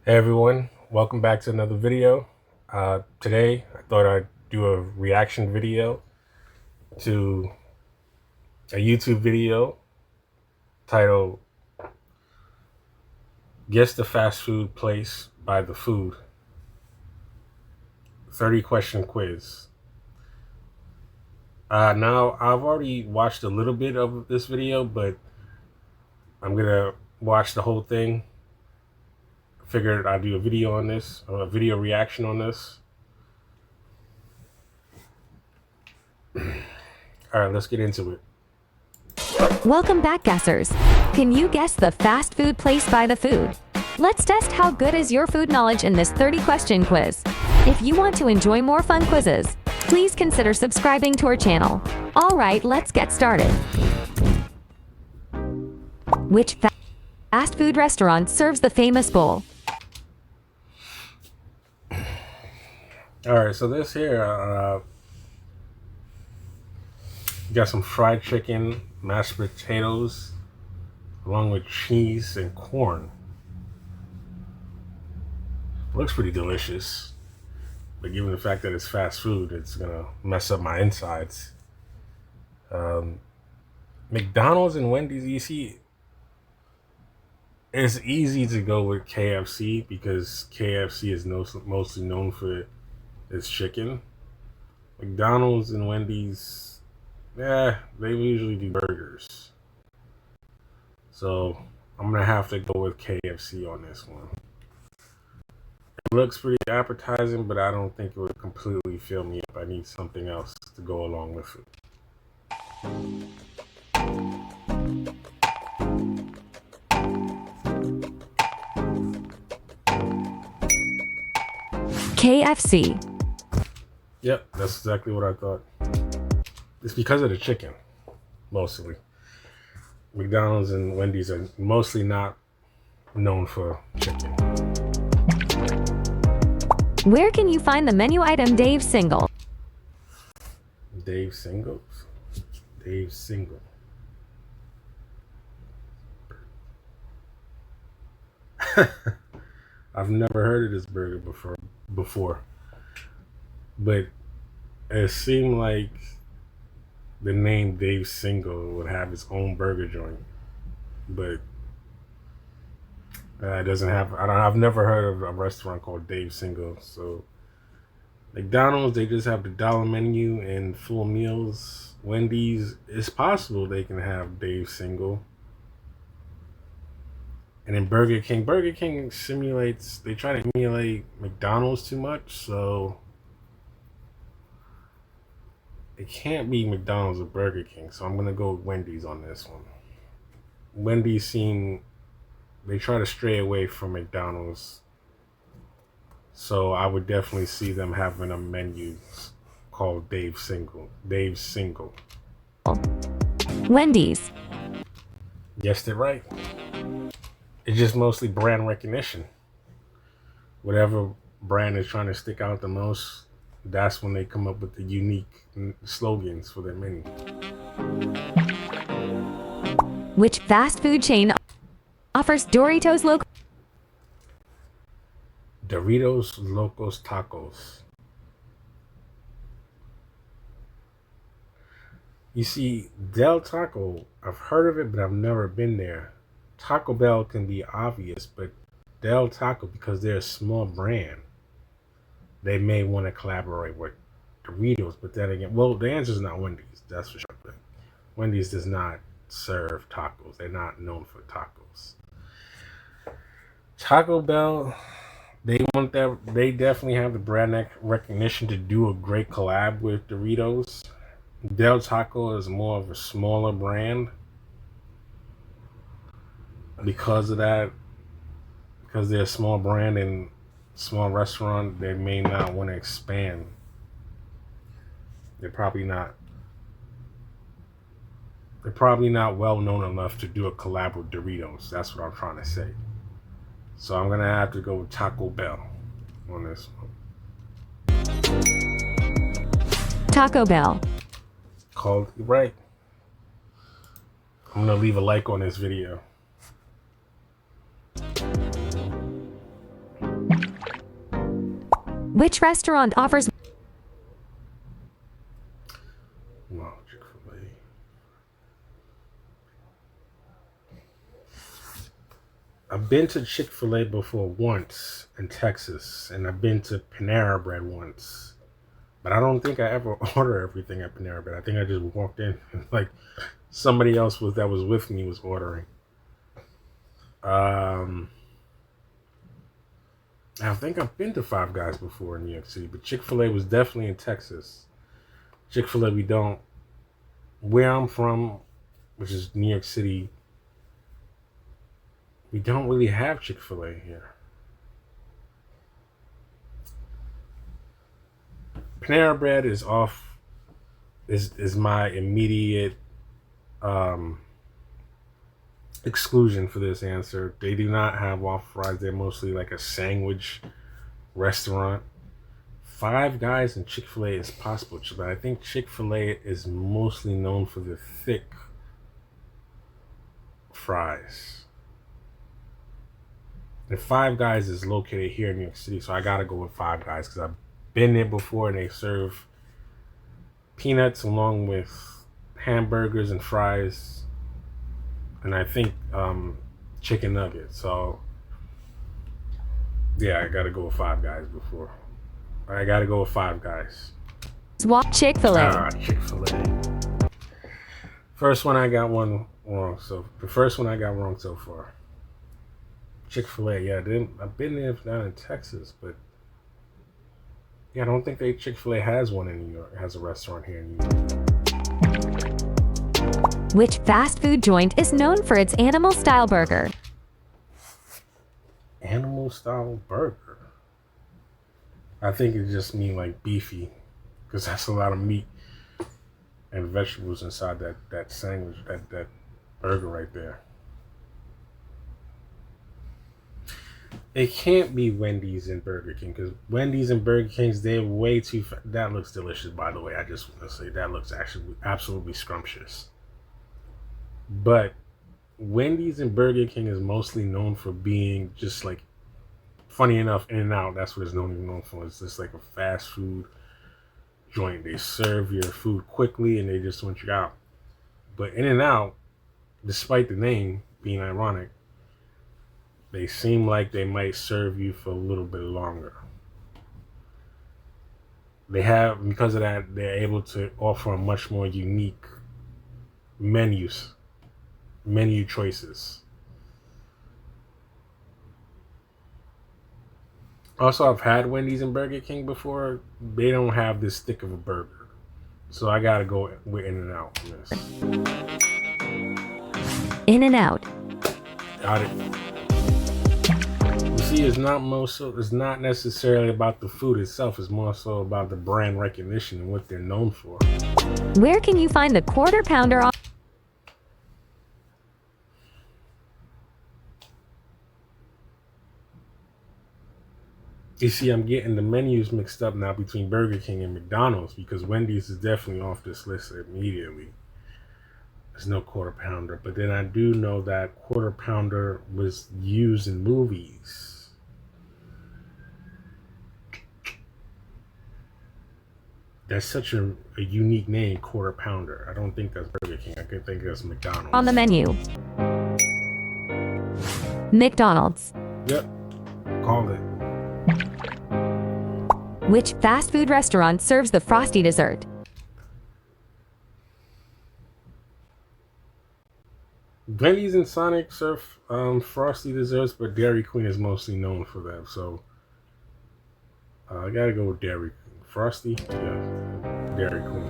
Hey everyone, welcome back to another video. Today I thought I'd do a reaction video to a YouTube video titled Guess the Fast Food Place by the Food, 30 question quiz. Now I've already watched a little bit of this video, but I'm gonna watch the whole thing. Figured I'd do a video on this, a video reaction on this. Alright, let's get into it. Welcome back, guessers. Can you guess the fast food place by the food? Let's test how good is your food knowledge in this 30-question quiz. If you want to enjoy more fun quizzes, please consider subscribing to our channel. Alright, let's get started. Which fast food restaurant serves the famous bowl? Alright, so this here, got some fried chicken, mashed potatoes, along with cheese and corn. Looks pretty delicious, but given the fact that it's fast food, it's gonna mess up my insides. McDonald's and Wendy's, you see, it's easy to go with KFC because KFC is mostly known for its chicken. McDonald's and Wendy's, they usually do burgers. So I'm gonna have to go with KFC on this one. It looks pretty appetizing, but I don't think it would completely fill me up. I need something else to go along with it. KFC. Yep, that's exactly what I thought. It's because of the chicken, mostly. McDonald's and Wendy's are mostly not known for chicken. Where can you find the menu item Dave Single? Dave Singles? Dave Single. I've never heard of this burger before. But it seemed like the name Dave Single would have its own burger joint. But it doesn't have, I've never heard of a restaurant called Dave Single. So McDonald's, they just have the dollar menu and full meals. Wendy's, it's possible they can have Dave Single. And then Burger King simulates, they try to emulate McDonald's too much, so it can't be McDonald's or Burger King. So I'm gonna go with Wendy's on this one. Wendy's they try to stray away from McDonald's, so I would definitely see them having a menu called Dave Single. Wendy's. Guessed it right. It's just mostly brand recognition. Whatever brand is trying to stick out the most, that's when they come up with the unique slogans for their menu. Which fast food chain offers Doritos Locos Tacos. You see, Del Taco, I've heard of it, but I've never been there. Taco Bell can be obvious, but Del Taco, because they're a small brand, they may want to collaborate with Doritos. But then again, well, the answer is not Wendy's, that's for sure. But Wendy's does not serve tacos. They're not known for tacos. Taco Bell, they definitely have the brand recognition to do a great collab with Doritos. Del Taco is more of a smaller brand. Because of that, because they're a small brand and small restaurant, they may not want to expand. They're probably not well known enough to do a collab with Doritos. That's what I'm trying to say. So I'm gonna have to go with Taco Bell on this one. Taco Bell. Called you right. I'm gonna leave a like on this video. Which restaurant offers Wow, Chick-fil-A. I've been to Chick-fil-A before once in Texas, and I've been to Panera Bread once. But I don't think I ever order everything at Panera Bread. I think I just walked in and like somebody else that was with me was ordering. I think I've been to Five Guys before in New York City, but Chick-fil-A was definitely in Texas. Chick-fil-A, where I'm from, which is New York City, we don't really have Chick-fil-A here. Panera Bread is my immediate exclusion for this answer. They do not have waffle fries. They're mostly like a sandwich restaurant. Five Guys and Chick-fil-A is possible, but I think Chick-fil-A is mostly known for the thick fries. And Five Guys is located here in New York City, so I gotta go with Five Guys because I've been there before and they serve peanuts along with hamburgers and fries, and I think chicken nuggets. So yeah, I gotta go with Five Guys before. I gotta go with Five Guys. Chick-fil-A? Chick-fil-A. First one I got one wrong. So the first one I got wrong so far. Chick-fil-A. Yeah, I've been there down in Texas, but yeah, I don't think Chick-fil-A has one in New York. Has a restaurant here in New York. Which fast food joint is known for its animal-style burger? Animal-style burger. I think it just means like beefy, because that's a lot of meat and vegetables inside that sandwich, that burger right there. It can't be Wendy's and Burger King, because Wendy's and Burger King's, they're way too that looks delicious, by the way. I just want to say that looks actually absolutely scrumptious. But Wendy's and Burger King is mostly known for being just like, funny enough, In-N-Out, that's what it's known for. It's just like a fast food joint. They serve your food quickly and they just want you out. But In-N-Out, despite the name being ironic, they seem like they might serve you for a little bit longer. Because of that, they're able to offer a much more unique menu choices. Also, I've had Wendy's and Burger King before. They don't have this thick of a burger. So I gotta go with In-N-Out on this. In-N-Out. Got it. You see, it's not necessarily about the food itself. It's more so about the brand recognition and what they're known for. Where can you find the Quarter Pounder on? You see, I'm getting the menus mixed up now between Burger King and McDonald's, because Wendy's is definitely off this list immediately. There's no Quarter Pounder, but then I do know that Quarter Pounder was used in movies. That's such a unique name, Quarter Pounder. I don't think that's Burger King. I could think that's McDonald's. On the menu. McDonald's. Yep, called it. Which fast food restaurant serves the Frosty dessert? Wendy's and Sonic serve Frosty desserts, but Dairy Queen is mostly known for them. So I gotta go with Dairy Queen. Frosty? Yeah, Dairy Queen.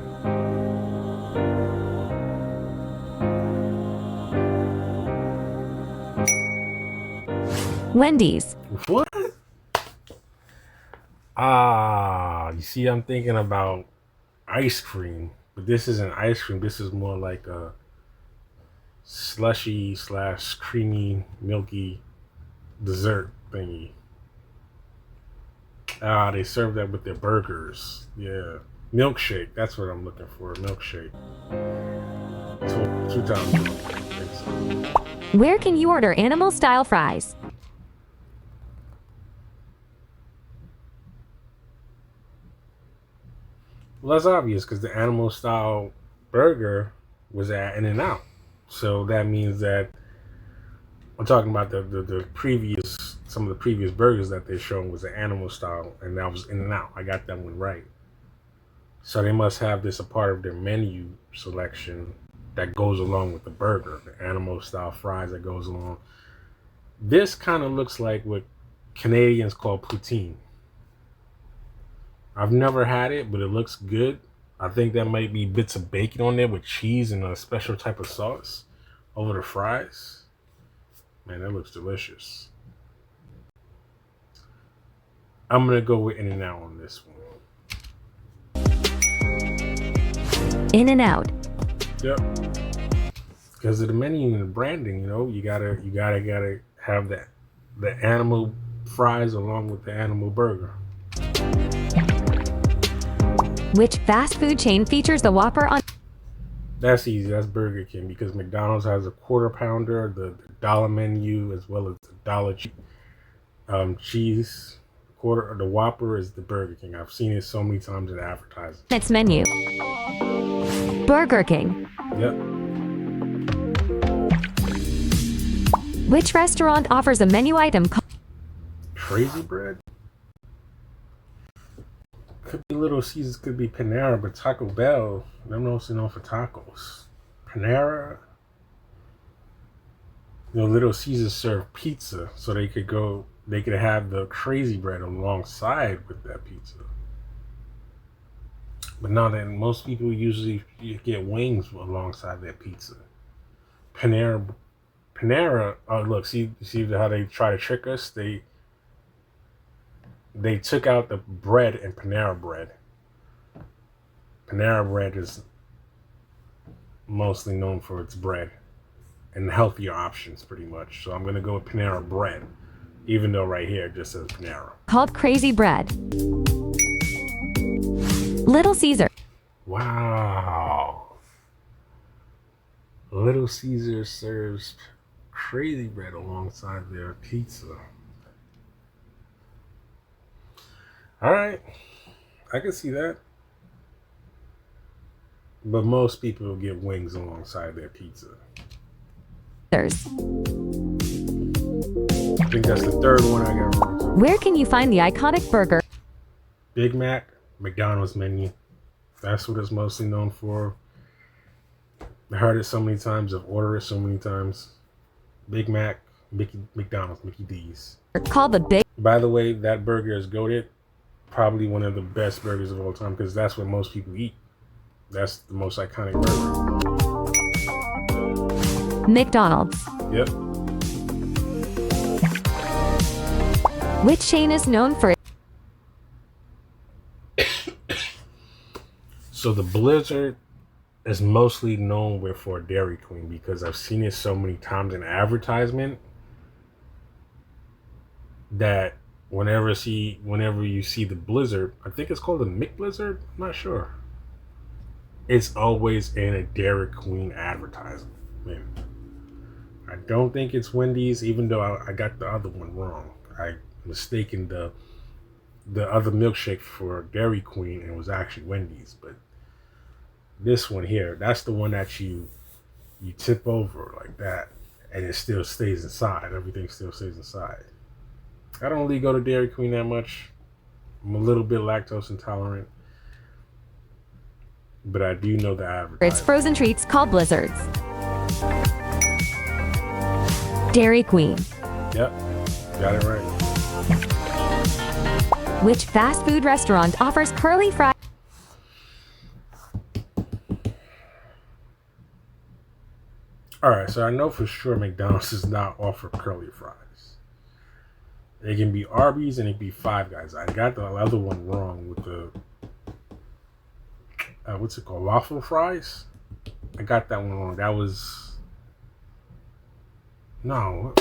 Wendy's. What? You see, I'm thinking about ice cream, but this isn't ice cream. This is more like a slushy / creamy, milky dessert thingy. They serve that with their burgers. Yeah, milkshake. That's what I'm looking for. Milkshake. Two times. Where can you order animal-style fries? Well, that's obvious because the animal style burger was at In-N-Out. So that means that I'm talking about the previous, some of the previous burgers that they're showing was the animal style, and that was In-N-Out. I got that one right. So they must have this a part of their menu selection that goes along with the burger, the animal style fries that goes along. This kind of looks like what Canadians call poutine. I've never had it, but it looks good. I think that might be bits of bacon on there with cheese and a special type of sauce over the fries. Man, that looks delicious. I'm going to go with In-N-Out on this one. In-N-Out. Yep. Because of the menu and the branding, you know, you gotta have that, the animal fries along with the animal burger. Which fast food chain features the Whopper on? That's easy. That's Burger King, because McDonald's has a quarter pounder, the dollar menu, as well as the dollar cheese. Quarter, the Whopper is the Burger King. I've seen it so many times in advertising. Its menu. Burger King. Yep. Which restaurant offers a menu item called Crazy Bread? Could be Little Caesars, could be Panera, but Taco Bell, I'm also known for tacos. Panera, you know, Little Caesars serve pizza, so they could have the Crazy Bread alongside with that pizza. But now that most people usually get wings alongside their pizza. Panera, oh look, see how they try to trick us? They took out the bread in Panera Bread. Panera Bread is mostly known for its bread and healthier options, pretty much. So I'm going to go with Panera Bread, even though right here it just says Panera. called Crazy Bread. Little Caesar. Wow. Little Caesar serves Crazy Bread alongside their pizza. All right, I can see that. But most people will get wings alongside their pizza. I think that's the third one I got wrong. Where can you find the iconic burger? Big Mac, McDonald's menu. That's what it's mostly known for. I heard it so many times. I've ordered it so many times. Big Mac, McDonald's, Mickey D's. Called the Big. By the way, that burger is goated. Probably one of the best burgers of all time, because that's what most people eat. That's the most iconic burger. McDonald's. Yep. Which chain is known for So the Blizzard is mostly known for Dairy Queen, because I've seen it so many times in advertisement that whenever you see the Blizzard, I think it's called the McBlizzard, I'm not sure. It's always in a Dairy Queen advertisement. Man, I don't think it's Wendy's, even though I got the other one wrong. I mistaken the other milkshake for Dairy Queen, and it was actually Wendy's. But this one here, that's the one that you tip over like that, and it still stays inside. Everything still stays inside. I don't really go to Dairy Queen that much. I'm a little bit lactose intolerant, but I do know the advertising. its frozen treats called Blizzards. Dairy Queen. Yep, got it right. Which fast food restaurant offers curly fries? All right, so I know for sure McDonald's does not offer curly fries. It can be Arby's and it can be Five Guys. I got the other one wrong with the what's it called? Waffle fries? I got that one wrong. That was no,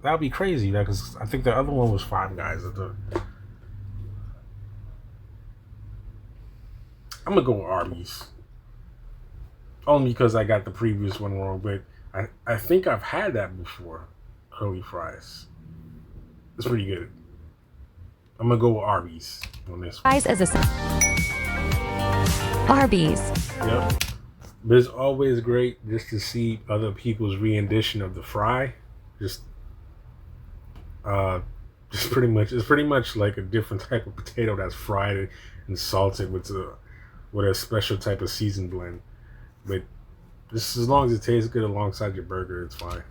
that would be crazy. Because I think the other one was Five Guys. I'm gonna go with Arby's, only because I got the previous one wrong. But I think I've had that before. Curly fries. It's pretty good. I'm gonna go with Arby's on this one. Fries as a Arby's. Yep. But it's always great just to see other people's rendition of the fry. Just just pretty much it's pretty much like a different type of potato that's fried and salted with a special type of seasoned blend. But just as long as it tastes good alongside your burger, it's fine.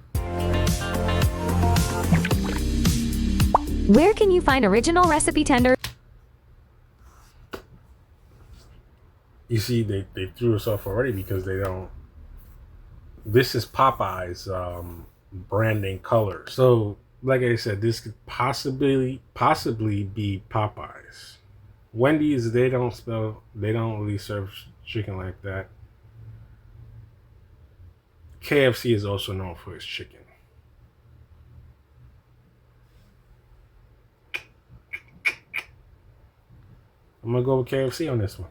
Where can you find original recipe tenders? You see, they threw us off already because they don't. This is Popeye's branding color. So, like I said, this could possibly be Popeye's. Wendy's, they don't really serve chicken like that. KFC is also known for its chicken. I'm gonna go with KFC on this one.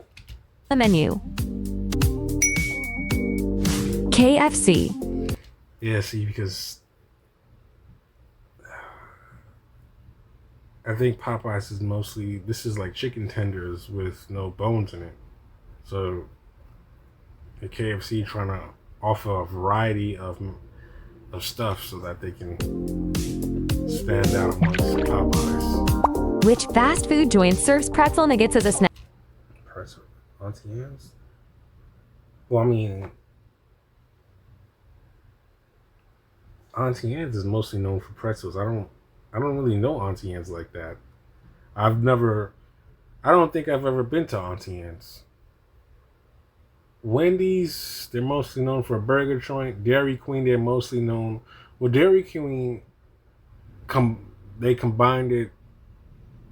The menu. KFC. Yeah, see, because I think Popeyes is mostly, this is like chicken tenders with no bones in it. So the KFC trying to offer a variety of stuff so that they can stand out amongst Popeyes. Which fast food joint serves pretzel nuggets as a snack? Pretzel. Auntie Anne's? Well, I mean, Auntie Anne's is mostly known for pretzels. I don't really know Auntie Anne's like that. I don't think I've ever been to Auntie Anne's. Wendy's, they're mostly known for a burger joint. Dairy Queen, they're mostly known. Well, Dairy Queen, they combined it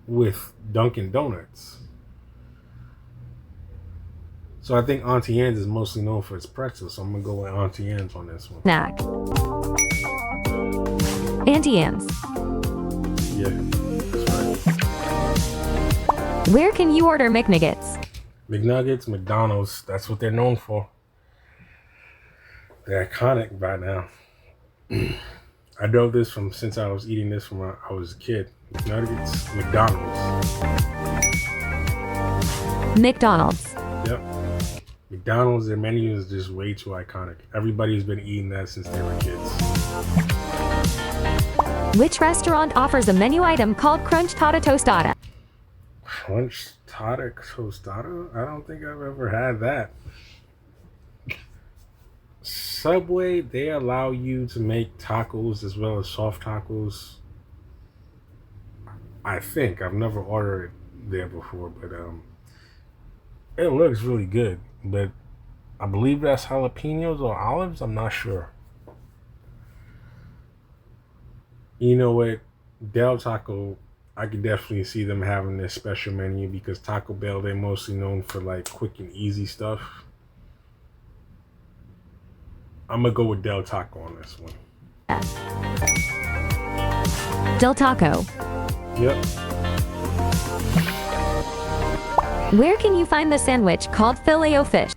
with Dunkin' Donuts. So I think Auntie Anne's is mostly known for its pretzels. So I'm gonna go with Auntie Anne's on this one. Snack. Auntie Anne's. Yeah, that's right. Where can you order McNuggets? McNuggets, McDonald's, that's what they're known for. They're iconic by now. I know this since I was eating this when I was a kid. McNuggets, McDonald's. McDonald's. Yep. McDonald's, their menu is just way too iconic. Everybody's been eating that since they were kids. Which restaurant offers a menu item called Crunch Tata Tostada? Crunch Tata Tostada? I don't think I've ever had that. Subway, they allow you to make tacos as well as soft tacos. I think. I've never ordered it there before, but it looks really good. But I believe that's jalapenos or olives. I'm not sure. You know what? Del Taco, I could definitely see them having this special menu because Taco Bell, they're mostly known for like quick and easy stuff. I'm gonna go with Del Taco on this one. Del Taco. Yep. Where can you find the sandwich called Filet-O-Fish?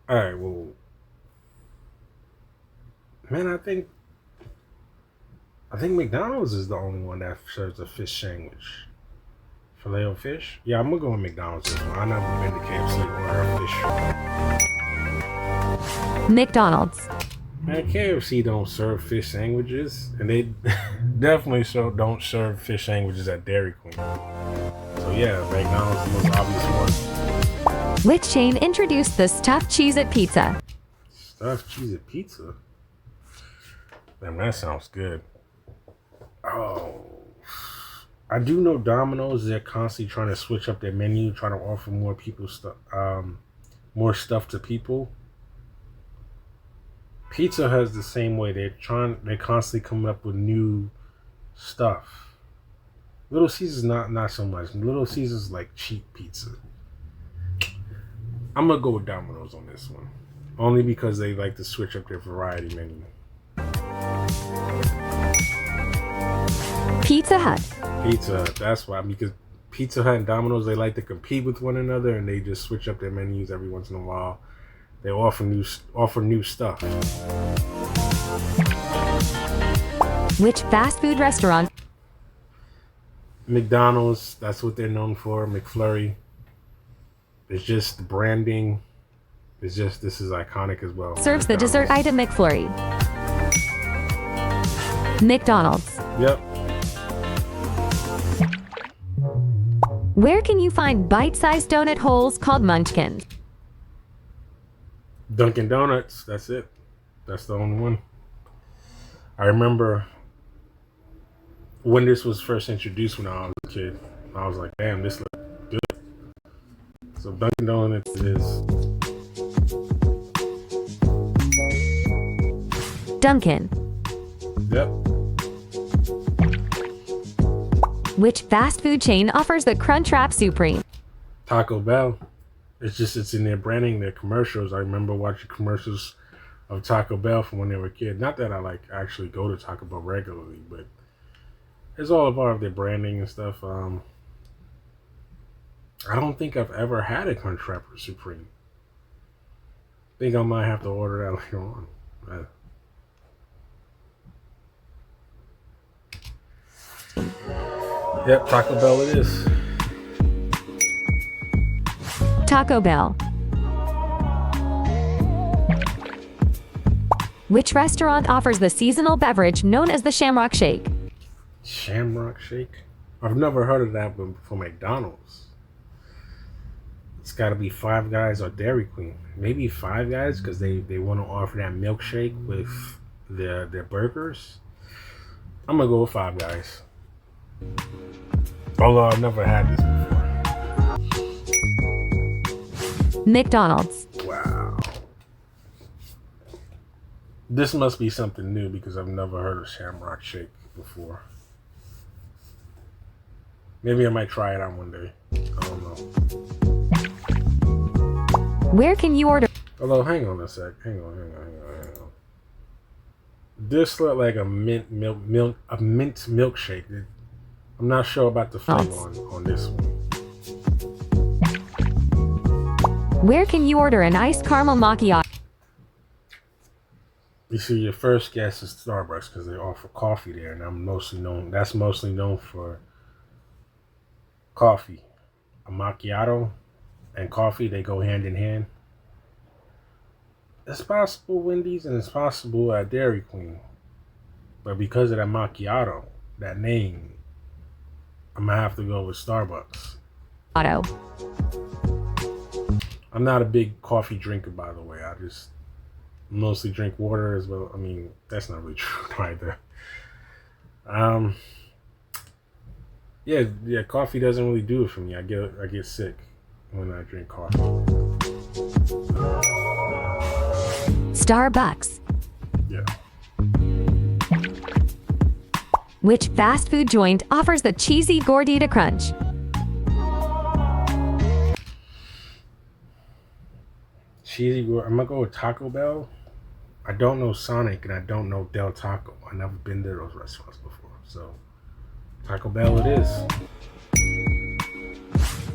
All right. Well, man, I think McDonald's is the only one that serves a fish sandwich. Filet-O-Fish? Yeah, I'm gonna go with McDonald's this one. I've never been to KFC or fish. McDonald's. Man, KFC don't serve fish sandwiches, and they definitely don't serve fish sandwiches at Dairy Queen. So yeah, McDonald's is the most obvious one. Which chain introduced the stuffed Cheez-It pizza? Stuffed Cheez-It pizza? Man, that sounds good. Oh, I do know Domino's. They're constantly trying to switch up their menu, trying to offer more people stuff, more stuff to people. Pizza has the same way. They're constantly coming up with new stuff. Little Caesars not so much. Little Caesars like cheap pizza. I'm gonna go with Domino's on this one, only because they like to switch up their variety menu. Pizza Hut. Pizza Hut, that's why, because Pizza Hut and Domino's, they like to compete with one another, and they just switch up their menus every once in a while. They offer new stuff. Which fast food restaurant? McDonald's, that's what they're known for. McFlurry. It's just the branding. It's just this is iconic as well. Serves the dessert item McFlurry. McDonald's. Yep. Where can you find bite-sized donut holes called munchkins? Dunkin' Donuts. That's it. That's the only one. I remember when this was first introduced when I was a kid. I was like, damn, this looks good. So Dunkin' Donuts is Dunkin'. yep. Which fast food chain offers the Crunchwrap Supreme? Taco Bell. It's in their branding, their commercials. I remember watching commercials of Taco Bell from when they were a kid. Not that I like actually go to Taco Bell regularly, but it's all a part of their branding and stuff. I don't think I've ever had a Crunchwrap Supreme. I think I might have to order that later on. Yep, Taco Bell it is. Taco Bell. Which restaurant offers the seasonal beverage known as the Shamrock Shake? Shamrock Shake? I've never heard of that for McDonald's. It's got to be Five Guys or Dairy Queen. Maybe Five Guys because they want to offer that milkshake with their burgers. I'm going to go with Five Guys. Although I've never had this before. McDonald's. Wow. This must be something new because I've never heard of Shamrock Shake before. Maybe I might try it out one day. I don't know. Where can you order? Although, hang on a sec. Hang on. This looked like a mint milkshake. I'm not sure about the flavor on this one. Where can you order an iced caramel macchiato? You see, your first guess is Starbucks because they offer coffee there, and that's mostly known for coffee. A macchiato and coffee, they go hand in hand. It's possible Wendy's and it's possible at Dairy Queen. But because of that macchiato, that name, I'm going to have to go with Starbucks. I'm not a big coffee drinker, by the way. I just mostly drink water as well. I mean, that's not really true either. Yeah, coffee doesn't really do it for me. I get sick when I drink coffee. Starbucks. Yeah. Which fast food joint offers the cheesy Gordita Crunch? I'm gonna go with Taco Bell. I don't know Sonic and I don't know Del Taco. I've never been to those restaurants before, so Taco Bell it is.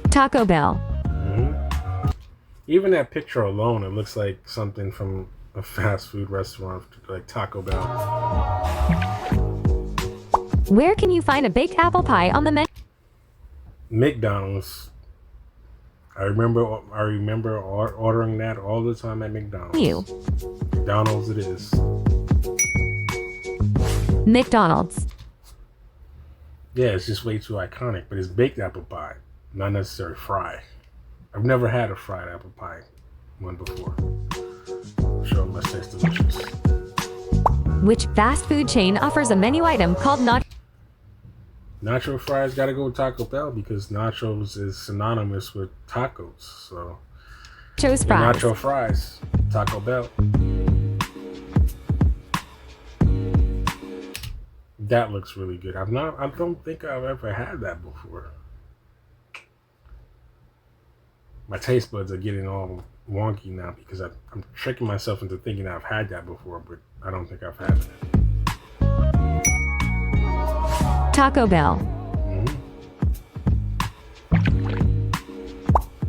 Taco Bell. Mm-hmm. Even that picture alone, it looks like something from a fast food restaurant like Taco Bell. Where can you find a baked apple pie on the menu? McDonald's. I remember ordering that all the time at McDonald's. McDonald's it is. McDonald's. Yeah, it's just way too iconic, but it's baked apple pie, not necessarily fried. I've never had a fried apple pie one before. I'm sure it must taste delicious. Which fast food chain offers a menu item called Nacho fries gotta go with Taco Bell because nachos is synonymous with tacos. So Nachos fries. Nacho fries, Taco Bell. That looks really good. I don't think I've ever had that before. My taste buds are getting all wonky now because I'm tricking myself into thinking I've had that before, but I don't think I've had it. Taco Bell. Mm-hmm.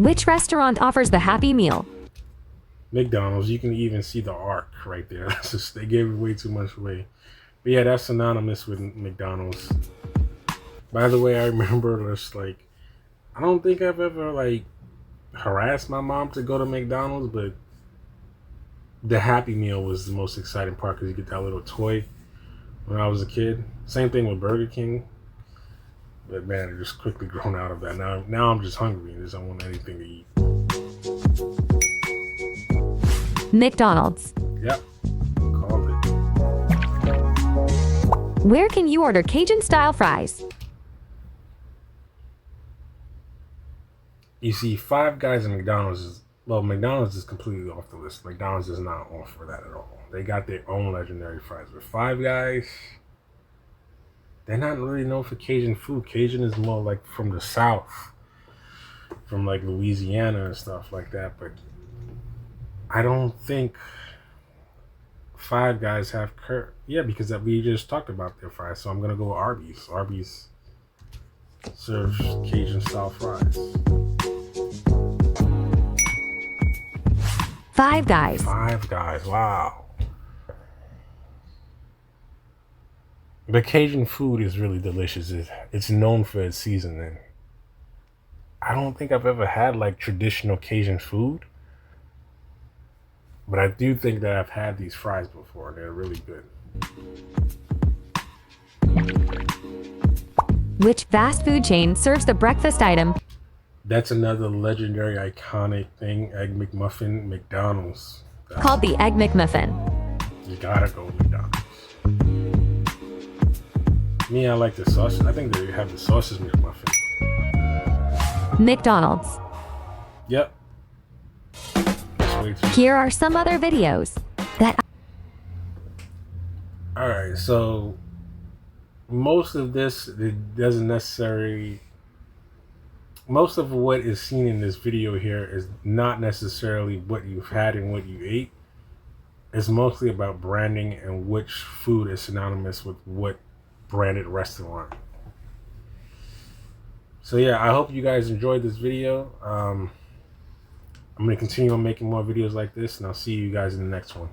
Which restaurant offers the Happy Meal? McDonald's. You can even see the arc right there. That's just, they gave way too much away. But yeah, that's synonymous with McDonald's. By the way, I remember just I don't think I've ever harass my mom to go to McDonald's, but the Happy Meal was the most exciting part because you get that little toy when I was a kid. Same thing with Burger King. But man, I just quickly grown out of that. Now I'm just hungry and just don't want anything to eat. McDonald's. Yep. Called it. Where can you order Cajun-style fries? You see, Five Guys and McDonald's McDonald's is completely off the list. McDonald's is not offer that at all. They got their own legendary fries. But Five Guys, they're not really known for Cajun food. Cajun is more like from the South, from like Louisiana and stuff like that. But I don't think Five Guys have because we just talked about their fries. So I'm gonna go with Arby's. Arby's serves Cajun style fries. Five Guys. Five Guys, wow. But Cajun food is really delicious. It's known for its seasoning. I don't think I've ever had like traditional Cajun food. But I do think that I've had these fries before. They're really good. Which fast food chain serves the breakfast item? That's another legendary, iconic thing. Egg McMuffin, McDonald's. Called the Egg McMuffin. You gotta go with McDonald's. Me, I like the sausage. I think they have the sausage McMuffin. McDonald's. Yep. Here are some other videos that... Alright, so most of this, it doesn't necessarily... Most of what is seen in this video here is not necessarily what you've had and what you ate. It's mostly about branding and which food is synonymous with what branded restaurant. So yeah, I hope you guys enjoyed this video. I'm going to continue on making more videos like this, and I'll see you guys in the next one.